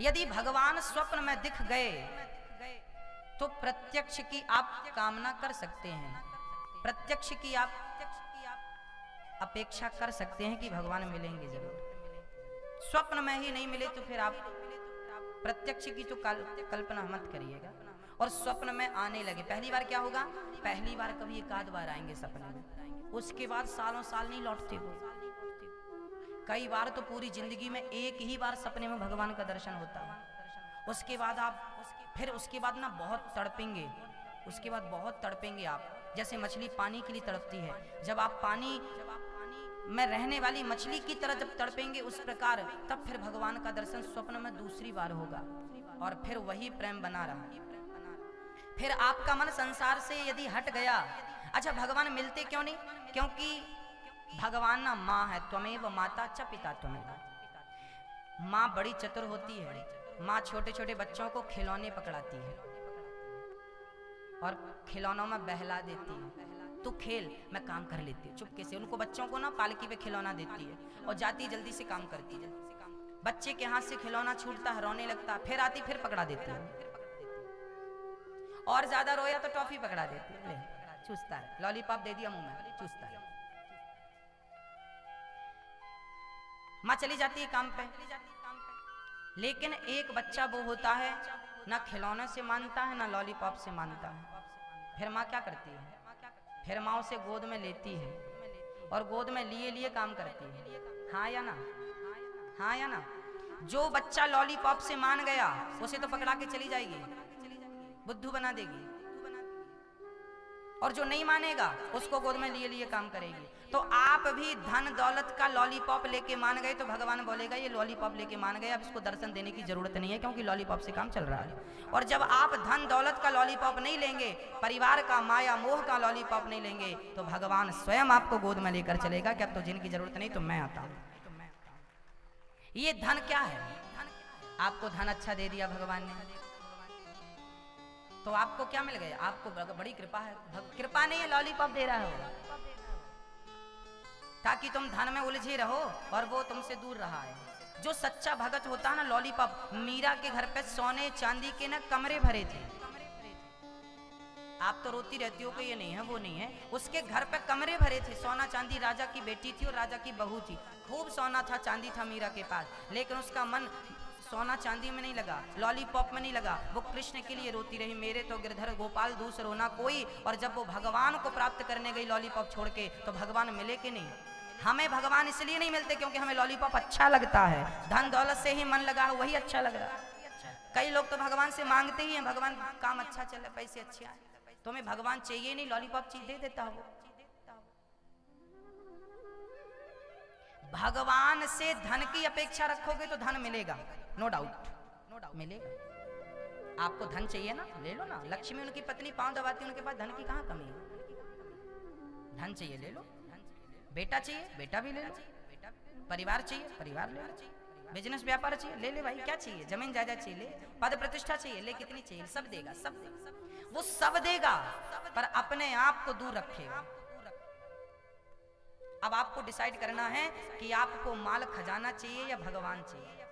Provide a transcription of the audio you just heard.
यदि भगवान स्वप्न में दिख गए तो प्रत्यक्ष की आप कामना कर सकते हैं, प्रत्यक्ष की आप अपेक्षा कर सकते हैं कि भगवान मिलेंगे जरूर। स्वप्न में ही नहीं मिले तो फिर आप प्रत्यक्ष की तो कल्पना मत करिएगा। और स्वप्न में आने लगे, पहली बार क्या होगा? पहली बार कभी एक आध बार आएंगे सपने में, उसके बाद सालों साल नहीं लौटते हो। कई बार तो पूरी जिंदगी में एक ही बार सपने में भगवान का दर्शन होता है। उसके बाद आप फिर उसके बाद ना बहुत तड़पेंगे, उसके बाद बहुत तड़पेंगे आप, जैसे मछली पानी के लिए तड़पती है। जब आप पानी में रहने वाली मछली की तरह जब तड़पेंगे उस प्रकार, तब फिर भगवान का दर्शन स्वप्न में दूसरी बार होगा और फिर वही प्रेम बना रहा। फिर आपका मन संसार से यदि हट गया, अच्छा भगवान मिलते क्यों नहीं? क्योंकि भगवान ना माँ है, त्वमेव माता च पिता त्वमेव। माँ बड़ी चतुर होती है, माँ छोटे छोटे बच्चों को खिलौने पकड़ाती है और खिलौनों में बहला देती है, तू खेल मैं काम कर लेती हूँ चुपके से। उनको बच्चों को ना पालकी पे खिलौना देती है और जाती जल्दी से काम करती है। बच्चे के हाथ से खिलौना छूटता है, रोने लगता है, फिर आती फिर पकड़ा देती है, और ज्यादा रोया तो टॉफी पकड़ा देती है, ले चूसता है, लॉलीपॉप दे दिया मुंह में चूसता है। माँ चली जाती है काम पे, लेकिन एक बच्चा वो होता है ना खिलौने से मानता है ना लॉलीपॉप से मानता है। फिर माँ क्या करती है? फिर माँ उसे गोद में लेती है और गोद में लिए लिए काम करती है। हाँ या ना? हाँ या ना? जो बच्चा लॉलीपॉप से मान गया उसे तो पकड़ा के चली जाएगी, बुद्धू बना देगी, और जो नहीं मानेगा उसको गोद में लिए लिए काम करेगी। तो आप भी धन दौलत का लॉलीपॉप लेके मान गए तो भगवान बोलेगा ये लॉलीपॉप लेके मान गए, अब इसको दर्शन देने की जरूरत नहीं है क्योंकि लॉलीपॉप से काम चल रहा है। और जब आप धन दौलत का लॉलीपॉप नहीं लेंगे, परिवार का माया मोह का लॉलीपॉप नहीं लेंगे, तो भगवान स्वयं आपको गोद में लेकर चलेगा कि अब तो जिनकी जरूरत नहीं तो मैं आता हूं। ये धन क्या है? आपको धन अच्छा दे दिया भगवान ने तो आपको क्या मिल गया? आपको बड़ी कृपा है। कृपा नहीं है, लॉलीपॉप दे रहा है ताकि तुम धन में उलझे रहो और वो तुमसे दूर रहा है। जो सच्चा भगत होता है ना, लॉलीपॉप, मीरा के घर पे सोने चांदी के ना कमरे भरे थे। आप तो रोती रहती हो कि ये नहीं है वो नहीं है, उसके घर पे कमरे भरे थे, सोना चांदी। राजा की बेटी थी और राजा की बहू थी, खूब सोना था चांदी था मीरा के पास, लेकिन उसका मन सोना चांदी में नहीं लगा, लॉलीपॉप में नहीं लगा। वो कृष्ण के लिए रोती रही, मेरे तो गिरधर गोपाल दूसरा रोना कोई। और जब वो भगवान को प्राप्त करने गई लॉलीपॉप छोड़ के, तो भगवान मिले कि नहीं? हमें भगवान इसलिए नहीं मिलते क्योंकि हमें लॉलीपॉप अच्छा लगता है, धन दौलत से ही मन लगा है वही अच्छा लग रहा है। कई लोग तो भगवान से मांगते ही हैं, भगवान काम अच्छा चले, पैसे अच्छे आए, तुम्हें भगवान चाहिए नहीं, लॉलीपॉप चीज दे देता हो। भगवान से धन की अपेक्षा रखोगे तो धन मिलेगा, नो डाउट मिलेगा। आपको धन चाहिए ना, ले लो ना। लक्ष्मी उनकी पत्नी पांव दबाती, उनके पास धन की कहां कमी है? धन चाहिए ले लो, बेटा चाहिए बेटा भी ले लो, परिवार चाहिए परिवार ले लो, बिजनेस व्यापार चाहिए ले ले भाई, क्या चाहिए? जमीन जायदाद चाहिए ले, पद प्रतिष्ठा चाहिए ले, कितनी चाहिए? सब देगा, सब देगा, वो सब देगा, पर अपने आप को दूर रखेगा। अब आपको डिसाइड करना है कि आपको माल खजाना चाहिए या भगवान चाहिए।